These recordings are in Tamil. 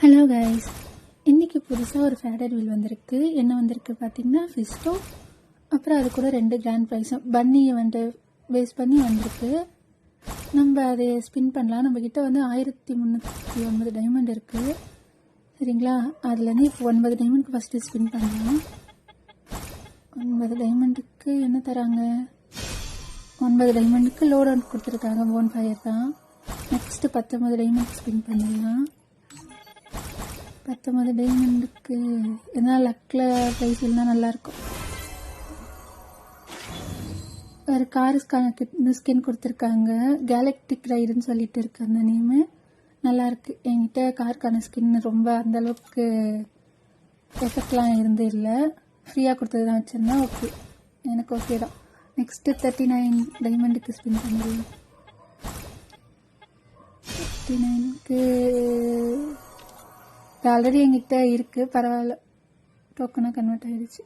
ஹலோ கைஸ், இன்றைக்கி புதுசாக ஒரு ஃபேடட் வீல் வந்திருக்கு. என்ன வந்திருக்கு பார்த்தீங்கன்னா ஃபிஸ்டோ, அப்புறம் அது கூட 2 கிராண்ட் ப்ரைஸும் பன்னியை பேஸ் பண்ணி வந்திருக்கு. நம்ம அதை ஸ்பின் பண்ணலாம். நம்மக்கிட்ட 1309 டைமண்ட் இருக்குது. சரிங்களா, அதுலேருந்து இப்போ 9 டைமண்டுக்கு ஃபஸ்ட்டு ஸ்பின் பண்ணலாம். 9 டைமண்டுக்கு என்ன தராங்க? 9 டைமண்டுக்கு லோட் அவுட் கொடுத்துருக்காங்க. போன் ஃபயர் தான். நெக்ஸ்ட்டு 19 டைமண்ட் ஸ்பின் பண்ணிடலாம். 19 டைமண்டுக்கு எதனா லக்கில் ப்ரைஸ் இருந்தால் நல்லாயிருக்கும். ஒரு காருக்கான ஸ்கின் கொடுத்துருக்காங்க. கேலக்டிக் ரைடுன்னு சொல்லிட்டு இருக்கு அந்த நேமு. நல்லாயிருக்கு. என்கிட்ட காருக்கான ஸ்கின் ரொம்ப அந்தளவுக்கு எஃபெக்ட்லாம் இருந்து இல்லை. ஃப்ரீயாக கொடுத்தது தான் வச்சுருந்தேன். ஓகே, எனக்கு ஓகே தான். நெக்ஸ்ட்டு 39 டைமண்டுக்கு ஸ்பின் பண்ணிடுவோம். 39க்கு ஆல்ரெடி என்கிட்ட இருக்குது, பரவாயில்ல, டோக்கனாக கன்வெர்ட் ஆகிடுச்சு.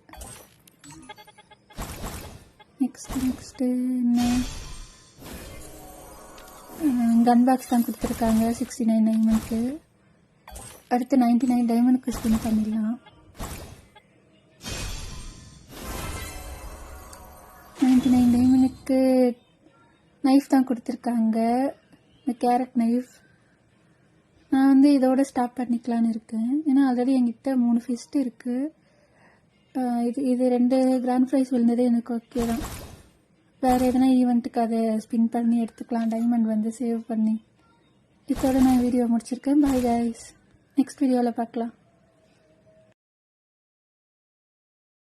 நெக்ஸ்ட்டு என்ன? கன் பாக்ஸ் தான் கொடுத்துருக்காங்க 69 டைமண்டுக்கு. அடுத்து 99 டைமண்டுக்கு ஸ்பின் பண்ணிடலாம். 99 டைமண்டுக்கு நைஃப் தான் கொடுத்துருக்காங்க, இந்த கேரட் நைஃப். நான் இதோட ஸ்டாப் பண்ணிக்கலான்னு இருக்கேன். ஏன்னா ஆல்ரெடி என்கிட்ட 3 ஃபிஸ்ட் இருக்குது. இது 2 கிராண்ட் ப்ரைஸ் விழுந்தது எனக்கு ஓகே தான். வேறு எதனா ஈவெண்ட்டுக்கு அதை ஸ்பின் பண்ணி எடுத்துக்கலாம், டைமண்ட் சேவ் பண்ணி. இதோட நான் வீடியோ முடிச்சிருக்கேன். பாய் கைஸ், நெக்ஸ்ட் வீடியோவில் பார்க்கலாம்.